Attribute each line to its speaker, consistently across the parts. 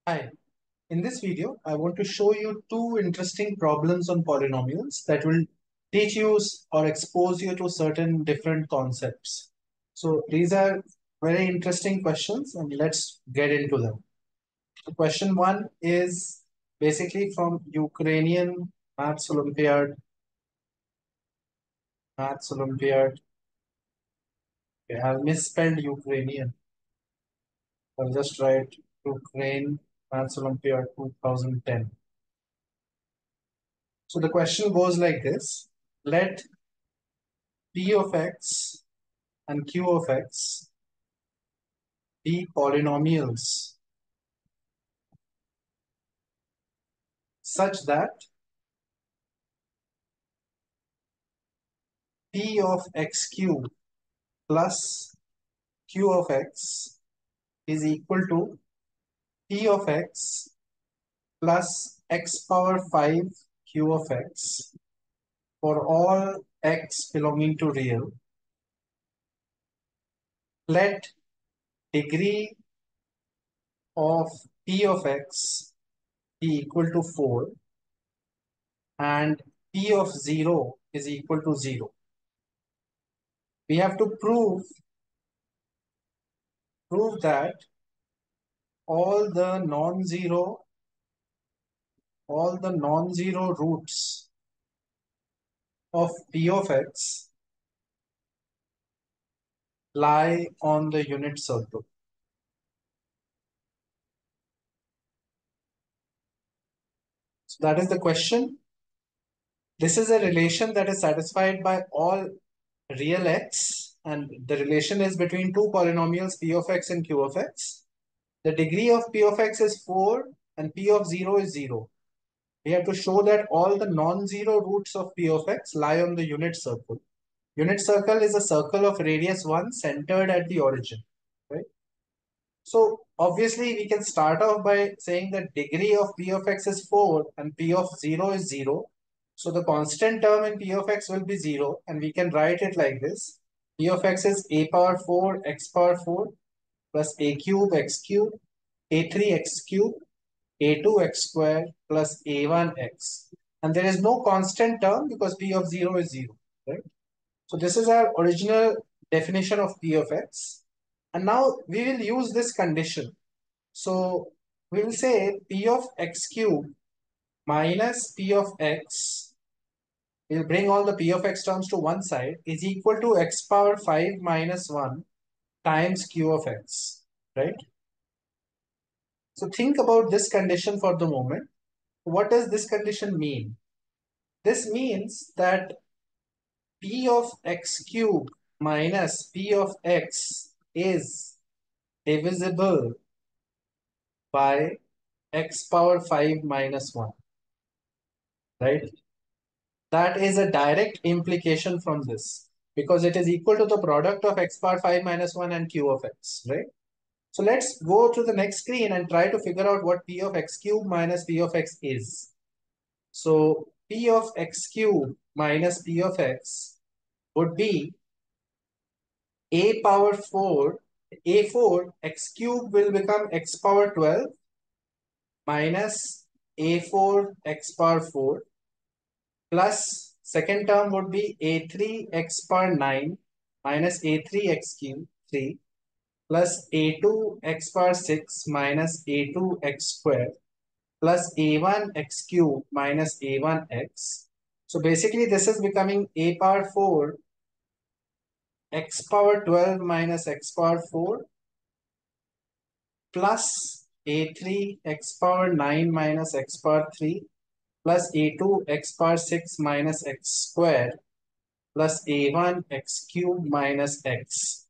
Speaker 1: Hi, in this video, I want to show you two interesting problems on polynomials that will teach you or expose you to certain different concepts. So these are very interesting questions and let's get into them. So question one is basically from Ukrainian Maths Olympiad. Okay, I have misspelled Ukrainian. I'll just write Ukraine Maths Olympiad 2010. So the question goes like this. Let P of x and Q of x be polynomials such that P of x cube plus Q of x is equal to P of x plus x power 5 Q of x for all x belonging to real. Let degree of P of x be equal to 4 and P of 0 is equal to 0. We have to prove that all the non-zero roots of P of x lie on the unit circle. So that is the question. This is a relation that is satisfied by all real x, and the relation is between two polynomials P of x and Q of x. The degree of P of x is 4 and P of 0 is 0. We have to show that all the non-zero roots of P of x lie on the unit circle. Unit circle is a circle of radius 1 centered at the origin, right? So obviously we can start off by saying that degree of P of x is 4 and P of 0 is 0. So the constant term in P of x will be 0 and we can write it like this. P of x is a power 4 x power 4 plus a cube x cube, a3 x cube, a2 x square plus a1 x. And there is no constant term because P of 0 is 0, right? So this is our original definition of P of x. And now we will use this condition. So we will say P of x cube minus P of x, we'll bring all the P of x terms to one side, is equal to x power 5 minus 1 times Q of x, right? So think about this condition for the moment. What does this condition mean? This means that P of x cube minus P of x is divisible by x power 5 minus 1, right? That is a direct implication from this because it is equal to the product of x power 5 minus 1 and Q of x, right? So let's go to the next screen and try to figure out what P of x cube minus P of x is. So P of x cube minus P of x would be a power 4, a4 x cube will become x power 12 minus a4 x power 4 plus second term would be a3 x power 9 minus a3 x cube 3 plus a2 x power 6 minus a2 x square plus a1 x cube minus a1 x. So basically this is becoming a power 4 x power 12 minus x power 4 plus a3 x power 9 minus x power 3 plus a2 x power 6 minus x square plus a1 x cube minus x.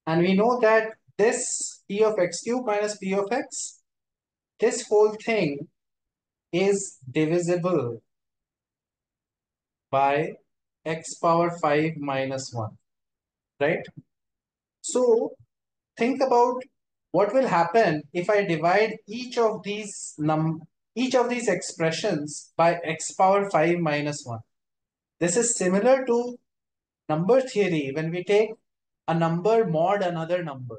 Speaker 1: And we know that this P of x cube minus P of x, this whole thing is divisible by x power 5 minus 1, right? So think about what will happen if I divide each of these expressions by x power 5 minus 1. This is similar to number theory when we take a number mod another number.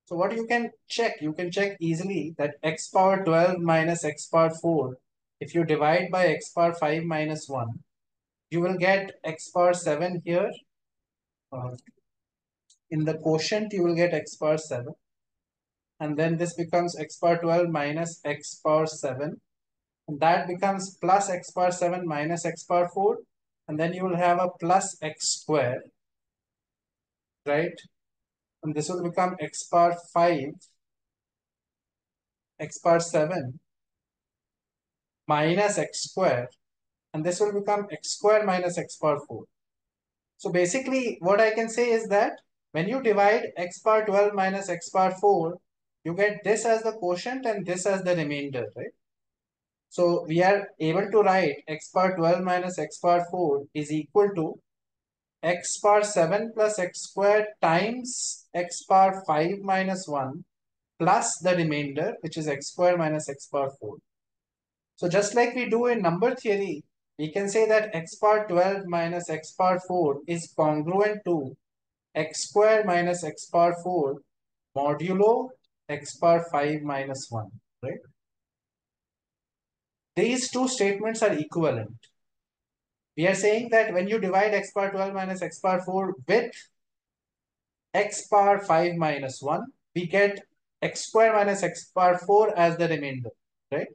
Speaker 1: So what you can check easily that x power 12 minus x power 4, if you divide by x power 5 minus 1, you will get x power 7 here. In the quotient, you will get x power 7. And then this becomes x power 12 minus x power 7. And that becomes plus x power 7 minus x power 4. And then you will have a plus x square, right? And this will become x power 5, x power 7 minus x square. And this will become x square minus x power 4. So basically, what I can say is that when you divide x power 12 minus x power 4, you get this as the quotient and this as the remainder, right? So we are able to write x power 12 minus x power 4 is equal to x power 7 plus x squared times x power 5 minus 1 plus the remainder, which is x squared minus x power 4. So just like we do in number theory, we can say that x power 12 minus x power 4 is congruent to x squared minus x power 4 modulo x power 5 minus 1, right? These two statements are equivalent. We are saying that when you divide x power 12 minus x power 4 with x power 5 minus 1, we get x square minus x power 4 as the remainder, right?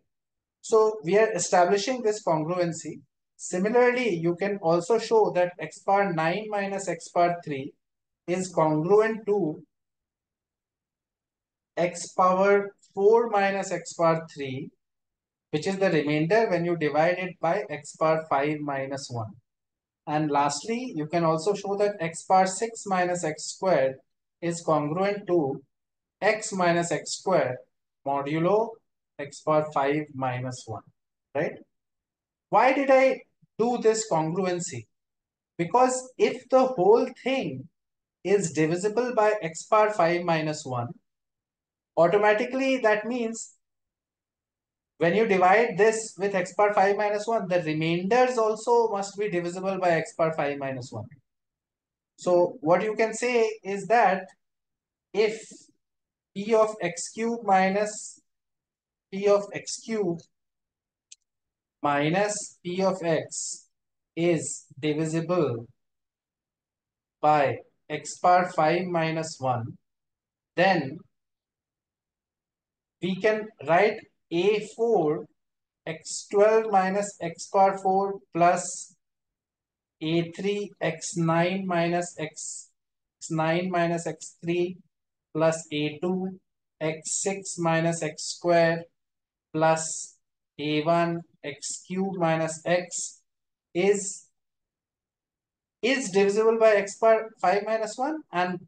Speaker 1: So we are establishing this congruency. Similarly, you can also show that x power 9 minus x power 3 is congruent to x power 4 minus x power 3, which is the remainder when you divide it by x power 5 minus 1. And lastly, you can also show that x power 6 minus x squared is congruent to x minus x squared modulo x power 5 minus 1, right? Why did I do this congruency? Because if the whole thing is divisible by x power 5 minus 1, automatically that means when you divide this with x power 5 minus 1, the remainders also must be divisible by x power 5 minus 1. So what you can say is that if p of x cube minus p of x cube minus p of x is divisible by x power 5 minus 1, then we can write a4 x12 minus x power 4 plus a3 x9 minus x9 minus x3 plus a2 x6 minus x square plus a1 x cube minus x is divisible by x power 5 minus 1, and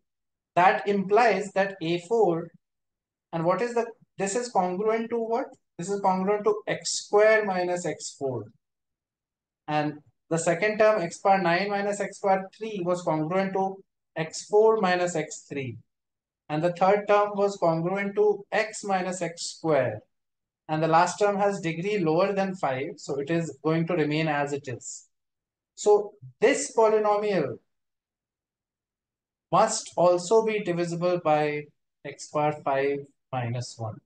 Speaker 1: that implies that a4, and what is the, this is congruent to what? This is congruent to x square minus x4, and the second term x power 9 minus x power 3 was congruent to x4 minus x3, and the third term was congruent to x minus x square, and the last term has degree lower than 5, so it is going to remain as it is. So this polynomial must also be divisible by x power 5 minus 1.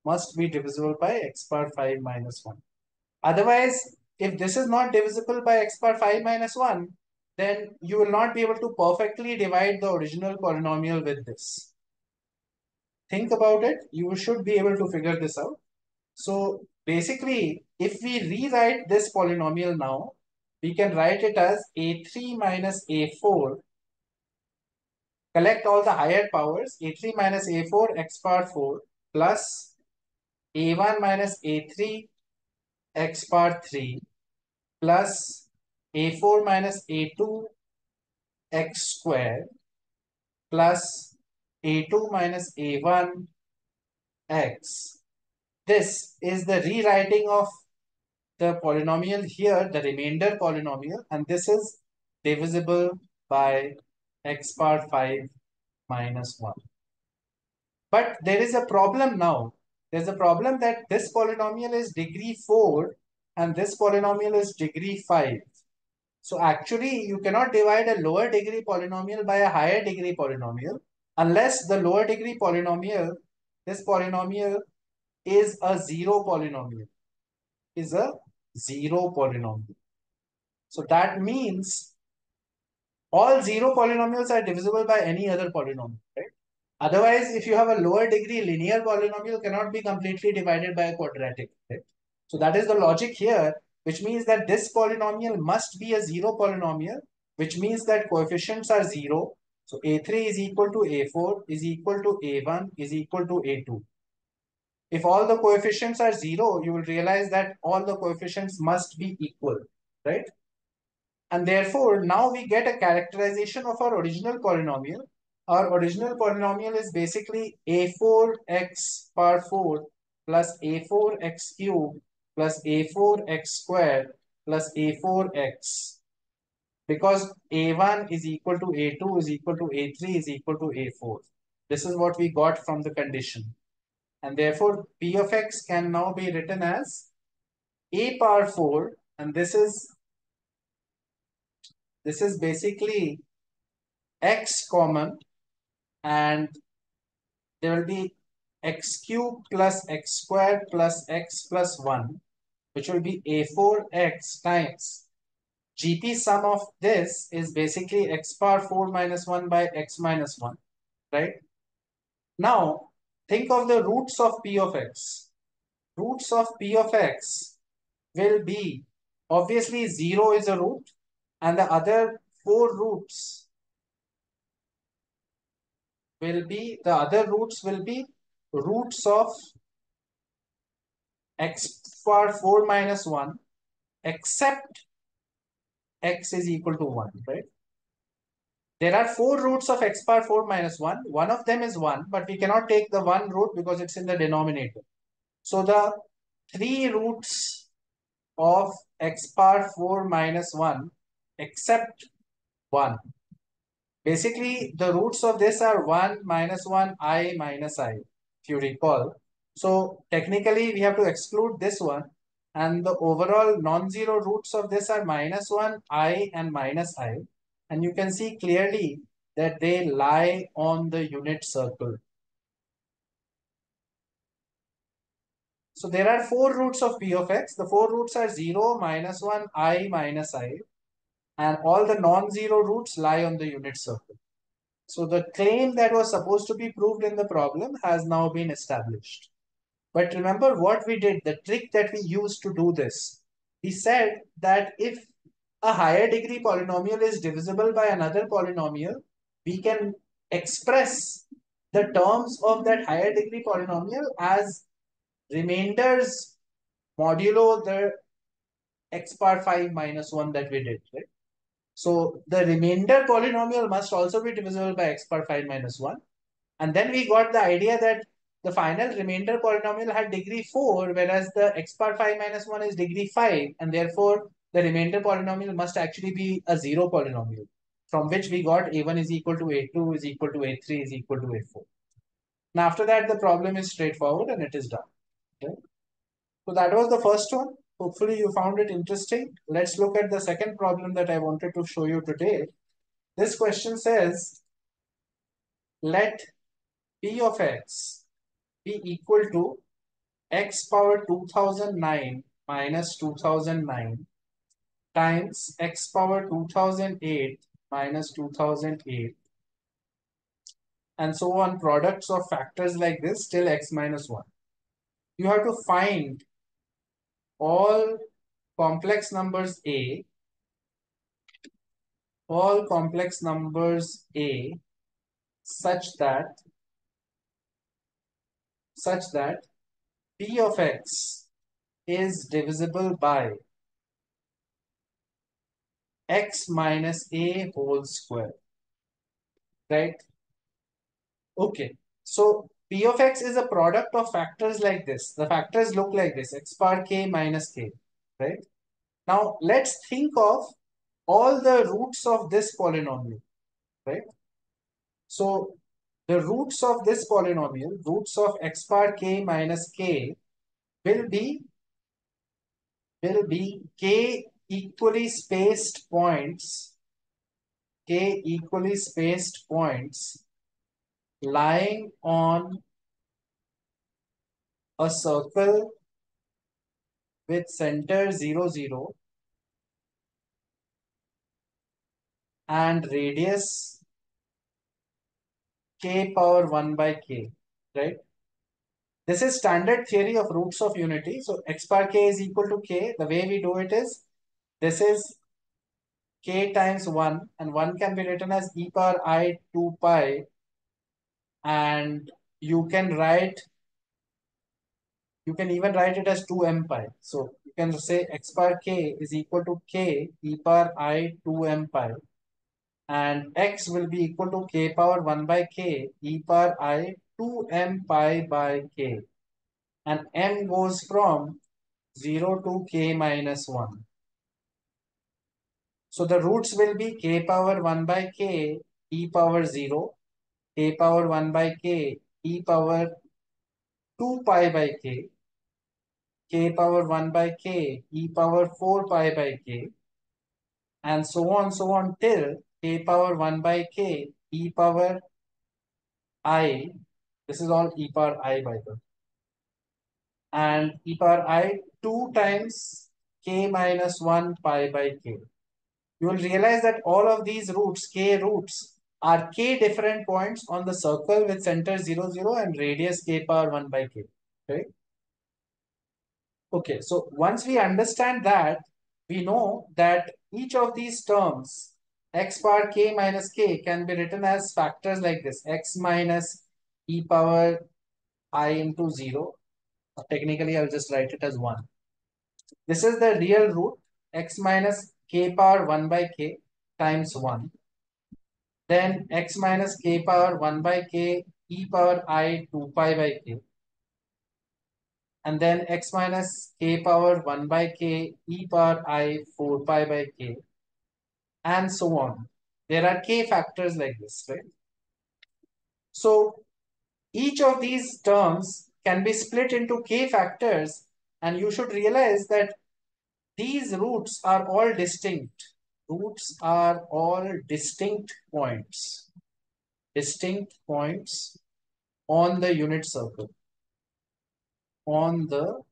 Speaker 1: Must be divisible by x power 5 minus 1. Otherwise, if this is not divisible by x power 5 minus 1, then you will not be able to perfectly divide the original polynomial with this. Think about it. You should be able to figure this out. So basically, if we rewrite this polynomial now, we can write it as a3 minus a4. Collect all the higher powers, a3 minus a4 x power 4 plus a1 minus a3 x power 3 plus a4 minus a2 x square plus a2 minus a1 x. This is the rewriting of the polynomial here, the remainder polynomial, and this is divisible by x power 5 minus 1. But there is a problem now. There's a problem that this polynomial is degree 4 and this polynomial is degree 5. So actually, you cannot divide a lower degree polynomial by a higher degree polynomial. unless the lower degree polynomial, this polynomial is a zero polynomial, is a zero polynomial. So that means all zero polynomials are divisible by any other polynomial, right? Otherwise, if you have a lower degree linear polynomial, cannot be completely divided by a quadratic, right? So that is the logic here, which means that this polynomial must be a zero polynomial, which means that coefficients are zero. So A3 is equal to A4 is equal to A1 is equal to A2. If all the coefficients are zero, you will realize that all the coefficients must be equal, right? And therefore, now we get a characterization of our original polynomial. Our original polynomial is basically a4x power 4 plus a4x cubed plus a4x squared plus a4x. Because a1 is equal to a2 is equal to a3 is equal to a4. This is what we got from the condition. And therefore, p of x can now be written as a power 4, and this is basically x common, and there will be x cubed plus x squared plus x plus 1, which will be a4x times GP sum of this is basically x power 4 minus 1 by x minus 1, right? Now, think of the roots of p of x. Roots of p of x will be, obviously 0 is a root, and the other four roots will be roots of x power 4 minus 1 except x is equal to 1, right? There are four roots of x power 4 minus 1. One of them is 1, but we cannot take the one root because it's in the denominator. So the three roots of x power 4 minus 1 except 1. Basically, the roots of this are 1 minus 1 I minus I, if you recall. So technically, we have to exclude this one. And the overall non-zero roots of this are minus 1 I and minus I. And you can see clearly that they lie on the unit circle. So there are four roots of p of x. The four roots are 0, minus 1, I, minus I. And all the non-zero roots lie on the unit circle. So the claim that was supposed to be proved in the problem has now been established. But remember what we did, the trick that we used to do this. We said that if a higher degree polynomial is divisible by another polynomial, we can express the terms of that higher degree polynomial as remainders modulo the x power 5 minus 1 that we did, right? So the remainder polynomial must also be divisible by x power 5 minus 1. And then we got the idea that the final remainder polynomial had degree 4, whereas the x power 5 minus 1 is degree 5. And therefore, the remainder polynomial must actually be a zero polynomial, from which we got a1 is equal to a2 is equal to a3 is equal to a4. Now, after that, the problem is straightforward and it is done. Okay? So that was the first one. Hopefully you found it interesting. Let's look at the second problem that I wanted to show you today. This question says, let p of x be equal to x power 2009 minus 2009 times x power 2008 minus 2008, and so on, products of factors like this till x minus 1. You have to find all complex numbers A such that p of x is divisible by x minus a whole square, right? Okay, so p of x is a product of factors like this. The factors look like this, x power k minus k, right? Now let's think of all the roots of this polynomial, right? So the roots of this polynomial, roots of x power k minus k, will be k equally spaced points lying on a circle with center 0, 0 and radius k power 1 by k, right? This is standard theory of roots of unity. So x bar k is equal to k. The way we do it is, this is k times 1, and 1 can be written as e power I 2 pi, and you can write, you can even write it as 2m pi. So you can say x bar k is equal to k e power I 2m pi, and x will be equal to k power 1 by k e power I 2m pi by k, and m goes from 0 to k minus 1. So the roots will be k power 1 by k e power 0, k power 1 by k e power 2 pi by k power 1 by k e power 4 pi by k, and so on till k power 1 by k e power I. This is all e power I by the way, and e power I 2 times k minus 1 pi by k. You will realize that all of these roots, k roots, are k different points on the circle with center 0, 0 and radius k power 1 by k. Right? Okay, so once we understand that, we know that each of these terms, x power k minus k, can be written as factors like this: x minus e power I into 0. Technically, I'll just write it as 1. This is the real root, x minus k power 1 by k times 1. Then x minus k power 1 by k e power I 2 pi by k. And then x minus k power 1 by k e power I 4 pi by k. And so on. There are k factors like this, right? So each of these terms can be split into k factors, and you should realize that these roots are all distinct. Roots are all distinct points. Distinct points on the unit circle. On the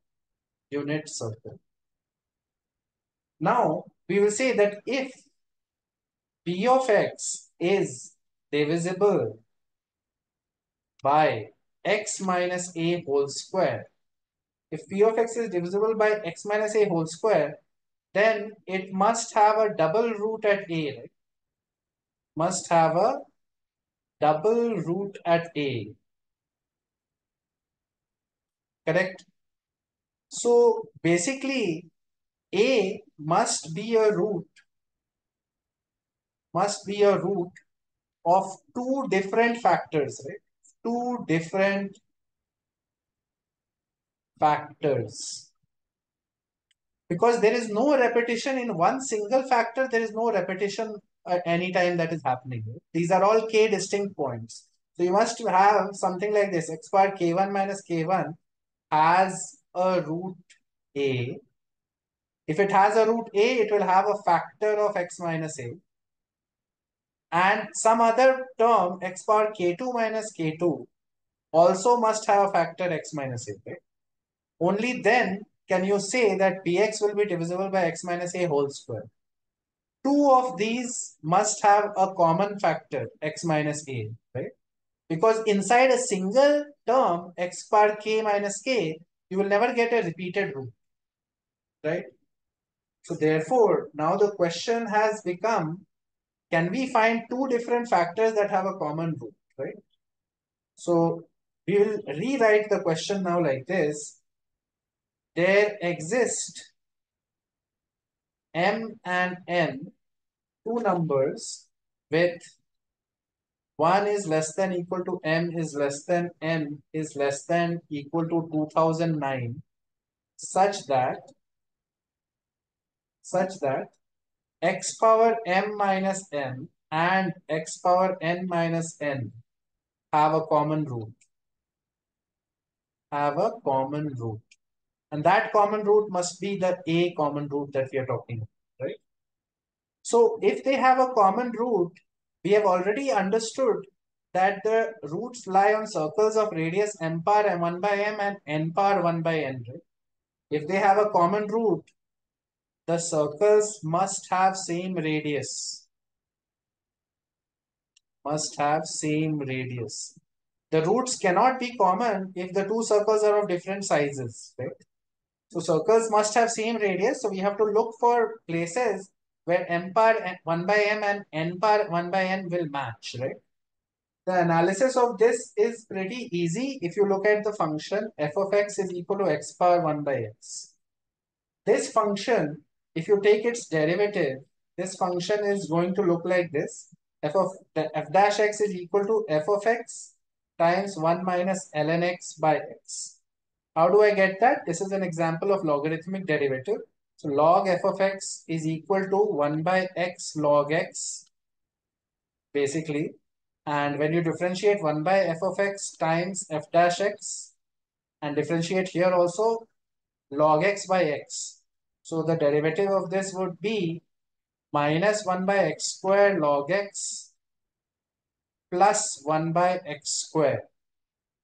Speaker 1: unit circle. Now, we will say that if p of x is divisible by x minus a whole square, if p of x is divisible by x minus a whole square, then it must have a double root at a, right? Must have a double root at a. Correct? So basically, a must be a root of two different factors, right? Two different factors. Because there is no repetition in one single factor, there is no repetition at any time that is happening. These are all k distinct points. So you must have something like this: x bar k1 minus k1 has a root a. If it has a root a, it will have a factor of x minus a. And some other term, x bar k2 minus k2, also must have a factor x minus a. Right? Only then can you say that px will be divisible by x minus a whole square. Two of these must have a common factor x minus a, right? Because inside a single term x bar k minus k, you will never get a repeated root, right? So therefore, now the question has become, can we find two different factors that have a common root, right? So we will rewrite the question now like this: there exist m and n, two numbers with 1 is less than equal to m is less than n is less than equal to 2009, such that x power m minus n and x power n minus n have a common root. And that common root must be the a common root that we are talking about, right? So if they have a common root, we have already understood that the roots lie on circles of radius m power m1 by m and n power 1 by n. Right? If they have a common root, the circles must have same radius. Must have same radius. The roots cannot be common if the two circles are of different sizes, right? So circles must have same radius. So we have to look for places where m power 1 by m and n power 1 by n will match, right? The analysis of this is pretty easy if you look at the function f of x is equal to x power 1 by x. This function, if you take its derivative, this function is going to look like this. F dash x is equal to f of x times 1 minus ln x by x. How do I get that? This is an example of logarithmic derivative. So log f of x is equal to 1 by x log x, basically. And when you differentiate 1 by f of x times f dash x, and differentiate here also log x by x. So the derivative of this would be minus 1 by x square log x plus 1 by x square.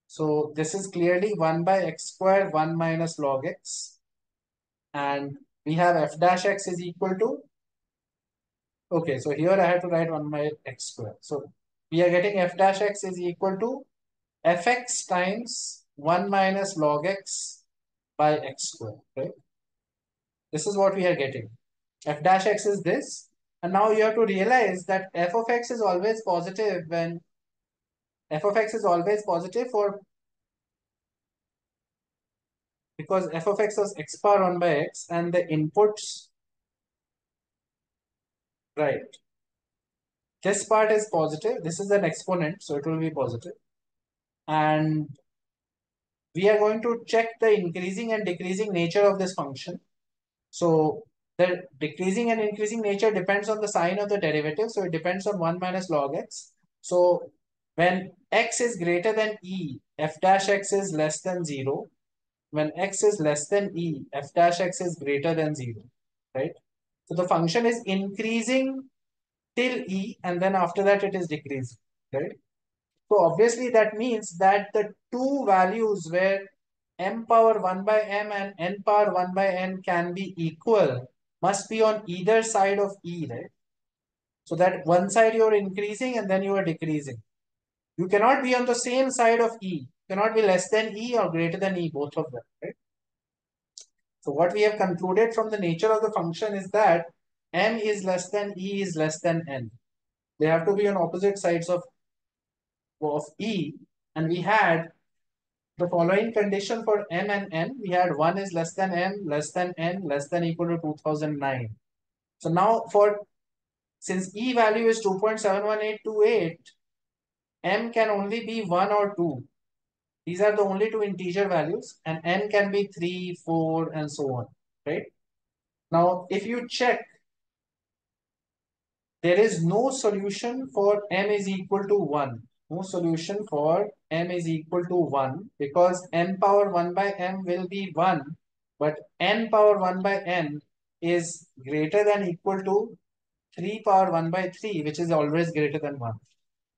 Speaker 1: So this is clearly 1 by x square 1 minus log x. And we have f dash x is equal to, okay, so here I have to write 1 by x square. So we are getting f dash x is equal to fx times 1 minus log x by x square, right? This is what we are getting. F dash x is this. And now you have to realize that f of x is always positive when f of x is always positive for, because f of x was x power 1 by x and the inputs, right? This part is positive. This is an exponent, so it will be positive. And we are going to check the increasing and decreasing nature of this function. So the decreasing and increasing nature depends on the sign of the derivative. So it depends on 1 minus log x. So when x is greater than e, f dash x is less than 0. When x is less than e, f dash x is greater than 0, right? So the function is increasing till e, and then after that it is decreasing, right? So obviously that means that the two values where m power 1 by m and n power 1 by n can be equal must be on either side of e, right? So that one side you are increasing and then you are decreasing. You cannot be on the same side of e. You cannot be less than e or greater than e, both of them, right? So what we have concluded from the nature of the function is that m is less than e is less than n. They have to be on opposite sides of e, and we had the following condition for m and n. We had 1 is less than m, less than n, less than equal to 2009. So now since e value is 2.71828, m can only be 1 or 2. These are the only two integer values, and n can be 3, 4, and so on, right? Now, if you check, there is no solution for m is equal to 1. No solution for m is equal to 1 because n power 1 by m will be 1, but n power 1 by n is greater than equal to 3 power 1 by 3, which is always greater than 1.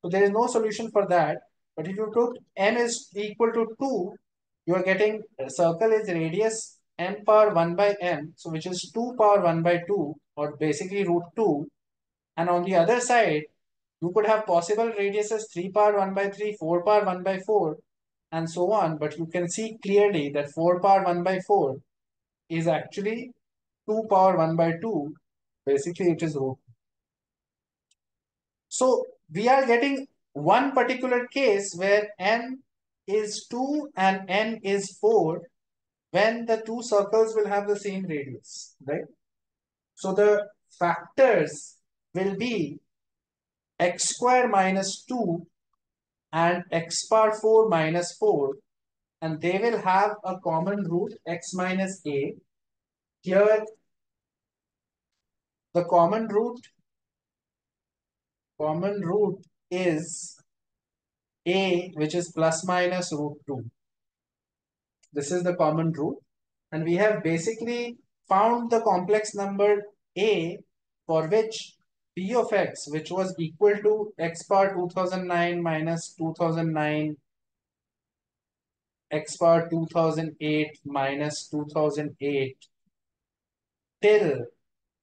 Speaker 1: So there is no solution for that. But if you took m is equal to 2, you are getting a circle is radius n power 1 by m, so which is 2 power 1 by 2, or basically root 2. And on the other side, you could have possible radiuses 3 power 1 by 3, 4 power 1 by 4, and so on. But you can see clearly that 4 power 1 by 4 is actually 2 power 1 by 2. Basically, it is root. So we are getting one particular case where n is 2 and n is 4 when the two circles will have the same radius, right? So the factors will be x square minus 2 and x power 4 minus 4, and they will have a common root x minus a. Here the common root is a, which is plus minus root 2. This is the common root, and we have basically found the complex number a for which P of x, which was equal to x power 2009 minus 2009, x power 2008 minus 2008, till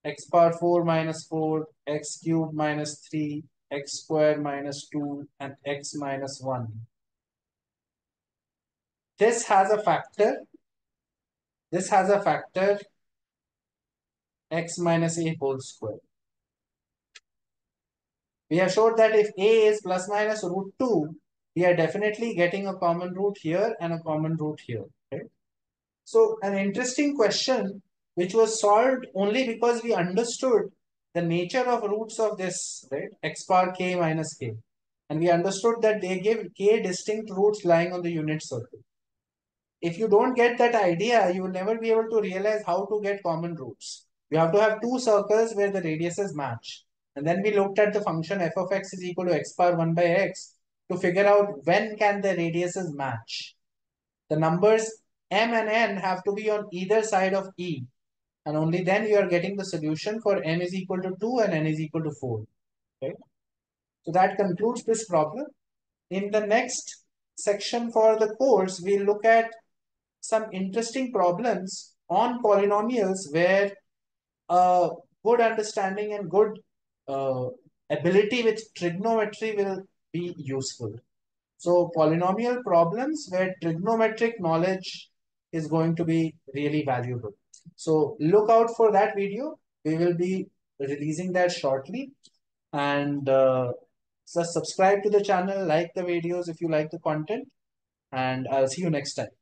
Speaker 1: x power 4 minus 4, x cube minus 3, x square minus 2, and x minus 1. This has a factor. This has a factor x minus a whole square. We have showed that if a is plus minus root 2, we are definitely getting a common root here and a common root here. Right? So an interesting question which was solved only because we understood the nature of roots of this, right? X power k minus k. And we understood that they give k distinct roots lying on the unit circle. If you don't get that idea, you will never be able to realize how to get common roots. You have to have two circles where the radiuses match. And then we looked at the function f of x is equal to x power 1 by x to figure out when can the radiuses match. The numbers m and n have to be on either side of e. And only then you are getting the solution for m is equal to 2 and n is equal to 4. Right? So that concludes this problem. In the next section for the course, we'll look at some interesting problems on polynomials where good understanding and good ability with trigonometry will be useful. So polynomial problems where trigonometric knowledge is going to be really valuable. So look out for that video. We will be releasing that shortly. And so subscribe to the channel, like the videos if you like the content. And I'll see you next time.